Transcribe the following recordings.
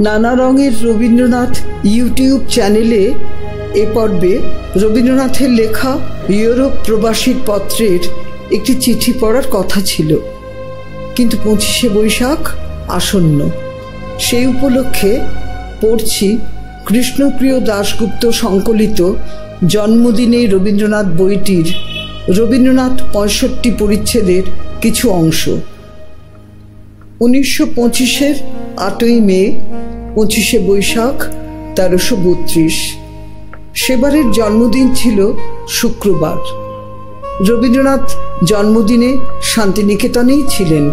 নানা রঙের রবীন্দ্রনাথ ইউটিউব চ্যানেলে এ পর্বে রবীন্দ্রনাথের লেখা ইউরোপ প্রবাসীর পত্রের একটি চিঠি পড়ার কথা ছিল, কিন্তু 25শে বৈশাখ আসন্ন। সেই উপলক্ষে পড়ছি কৃষ্ণপ্রিয় দাশগুপ্ত সংকলিত জন্মদিনে রবীন্দ্রনাথ বইটির রবীন্দ্রনাথ 65 পরিচ্ছেদের কিছু অংশ। 1925-এর 8ই মে, 25শে বৈশাখ 1332। সেবারের জন্মদিন ছিল শুক্রবার। রবীন্দ্রনাথ জন্মদিনে শান্তিনিকেতনেই ছিলেন।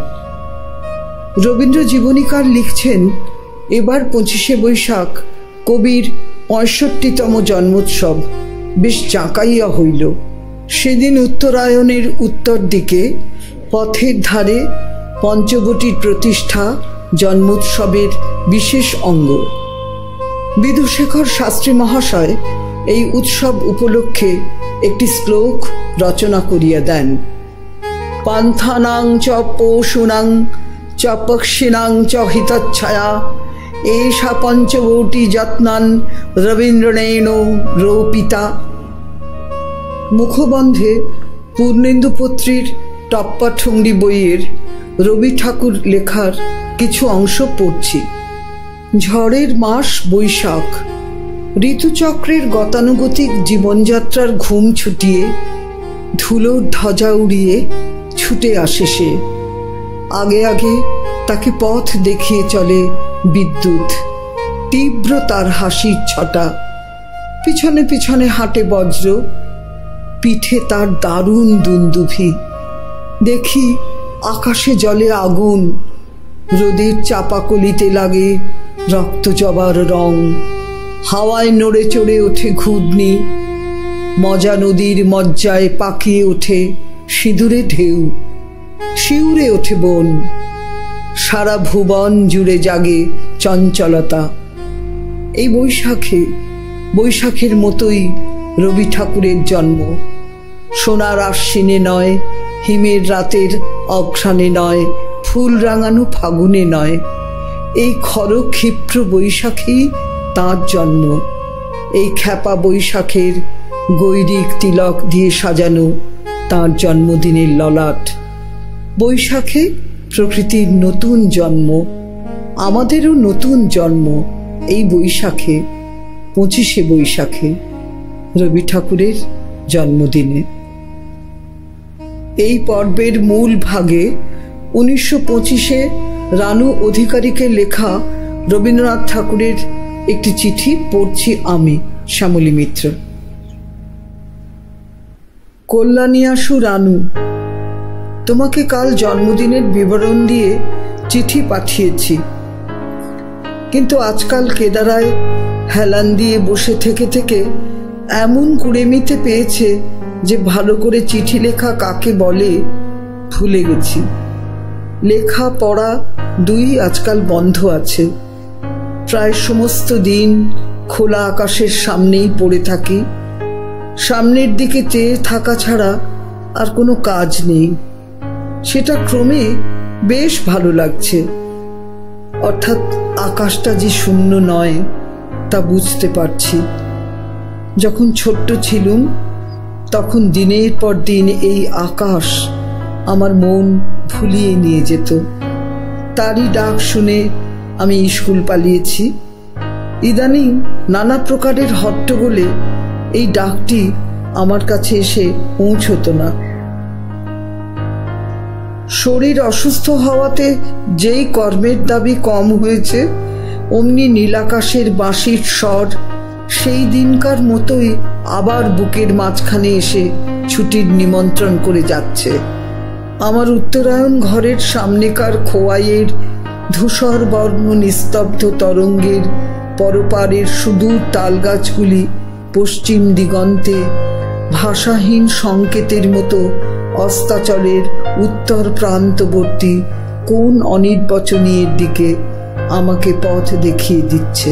রবীন্দ্র জীবনীকার লিখছেন, এবার 25শে বৈশাখ কবির 65তম জন্মোৎসব বেশ জাঁকাইয়া হইল। সেদিন উত্তরায়ণের উত্তর দিকে পথের ধারে পঞ্চবটির প্রতিষ্ঠা জন্মোৎসবের বিশেষ অঙ্গ। বিধুশেখর শাস্ত্রী মহাশয় এই উৎসব উপলক্ষে একটি শ্লোক রচনা করিয়া দেন। পান্থানাং চ পশুনাং চ পক্ষিণাং চ হিতচ্ছয়া এষা পঞ্চবটি যত্নান রবীন্দ্রনেন রোপিতা। মুখবন্ধে পূর্ণেন্দুপত্রীর টপ্পাঠুংরি বইয়ের রবি ঠাকুর লেখার কিছু অংশ পড়ছি। ঝড়ের মাস বৈশাখ, ঋতুচক্রের গতানুগতিক জীবনযাত্রার ঘুম ছুটিয়ে ধুলোর ধ্বজা উড়িয়ে ছুটে আসে সে। আগে আগে তাকে পথ দেখিয়ে চলে বিদ্যুৎ, তীব্র তার হাসির ছটা। পিছনে পিছনে হাঁটে বজ্র, পিঠে তার দারুণ দুন্দুভি। দেখি আকাশে জলে আগুন, রোদের চাপাকলিতে লাগে রক্ত জবার রং। হাওয়ায় নড়ে চড়ে ওঠে ঘূর্ণি, মজা নদীর মজ্জায় পাকিয়ে ওঠে সিঁদুরে ঢেউ। শিউরে ওঠে বন, সারা ভুবন জুড়ে জাগে চঞ্চলতা। এই বৈশাখের মতোই রবি ঠাকুরের জন্ম। সোনার আশ্বিনে নয়, হিমের রাতের অঘ্রাণে নয়, ফুল রাঙানো ফাগুনে নয়, এই ক্ষরক্ষিপ্র বৈশাখেই তাঁর জন্ম। এই খ্যাপা বৈশাখের গৈরিক তিলক দিয়ে সাজানো তাঁর জন্মদিনের ললাট। বৈশাখে প্রকৃতির নতুন জন্ম, আমাদেরও নতুন জন্ম এই বৈশাখে, 25শে বৈশাখে, রবি ঠাকুরের জন্মদিনে। এই পর্বের মূল ভাগে 1925-এ রানু অধিকারীকে লেখা রবীন্দ্রনাথ ঠাকুরের একটি চিঠি পড়ছি আমি, শ্যামলী মিত্র। কল্যাণীয়াসু রানু, তোমাকে কাল জন্মদিনের বিবরণ দিয়ে চিঠি পাঠিয়েছি, কিন্তু আজকাল কেদারায় হেলান দিয়ে বসে থেকে থেকে এমন কুড়েমিতে পেয়েছে যে ভালো করে চিঠি লেখা কাকে বলে ভুলে গেছি। লেখা পড়া দুই আজকাল বন্ধ আছে। প্রায় সমস্ত দিন খোলা আকাশের সামনেই পড়ে থাকি। সামনের দিকে চেয়ে থাকা ছাড়া আর কোনো কাজ নেই। সেটা ক্রমে বেশ ভালো লাগছে। অর্থাৎ আকাশটা যে শূন্য নয় তা বুঝতে পারছি। যখন ছোট্ট ছিলুম তখন দিনের পর দিন এই আকাশ আমার মন ভুলিয়ে নিয়ে যেত। তারই ডাক শুনে আমি স্কুল পালিয়েছি। ইদানিং নানা প্রকারের হট্টগোলে এই ডাকটি আমার কাছে এসে পৌঁছতো না। শরীর অসুস্থ হওয়াতে যেই কর্মের দাবি কম হয়েছে, অমনি নীলাকাশের বাঁশির স্বর সেই দিনকার মতোই আবার বুকের মাঝখানে এসে ছুটির নিমন্ত্রণ করে যাচ্ছে। আমার উত্তরায়ণ ঘরের সামনেকার খোয়াইয়ের ধূসর বর্ণ নিস্তব্ধ তরঙ্গের পরপারের সুদূর তালগাছগুলি পশ্চিম দিগন্তে ভাষাহীন সংকেতের মতো অস্তাচলের উত্তর প্রান্তবর্তী কোন অনির্বচনীয়ের দিকে আমাকে পথ দেখিয়ে দিচ্ছে।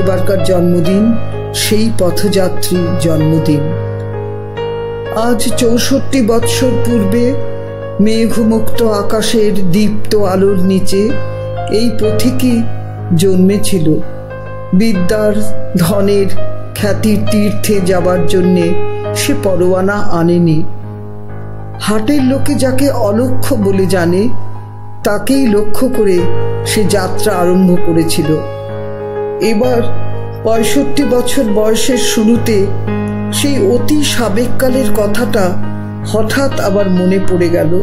এবারকার জন্মদিন সেই পথযাত্রীর জন্মদিন। আজ 64 বৎসর পূর্বে মেঘমুক্ত আকাশের দীপ্ত আলোর নিচে এই পথিকই জন্মেছিল। বিদ্যার, ধনের, খ্যাতির তীর্থে যাবার জন্যে সে পরোয়ানা আনেনি। হাটের লোকে যাকে অলক্ষ্য বলে জানে, তাকেই লক্ষ্য করে সে যাত্রা আরম্ভ করেছিল। এবার 65 বছর বয়সের শুরুতে সেই অতি সাবেককালের কথাটা হঠাৎ আবার মনে পড়ে গেল।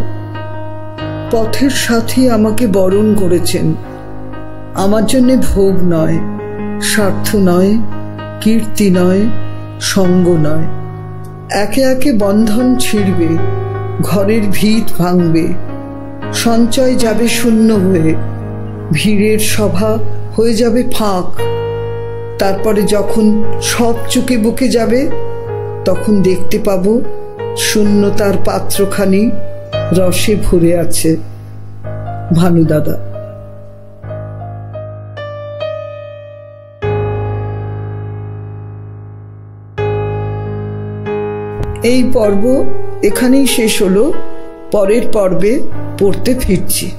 পথের সাথী আমাকে বরণ করেছেন। আমার জন্যে ভোগ নয়, স্বার্থ নয়, কীর্তি নয়, সঙ্গ নয়। একে একে বন্ধন ছিঁড়বে, ঘরের ভিত ভাঙবে, সঞ্চয় যাবে শূন্য হয়ে, ভিড়ের সভা হয়ে যাবে ফাঁক। তারপরে যখন সব চুকে বুকে যাবে, তখন দেখতে পাবো শূন্যতার পাত্রখানি রসে ভরে আছে। ভানুদাদা। এই পর্ব এখানেই শেষ হলো। পরের পর্বে পড়তে ফিরছি।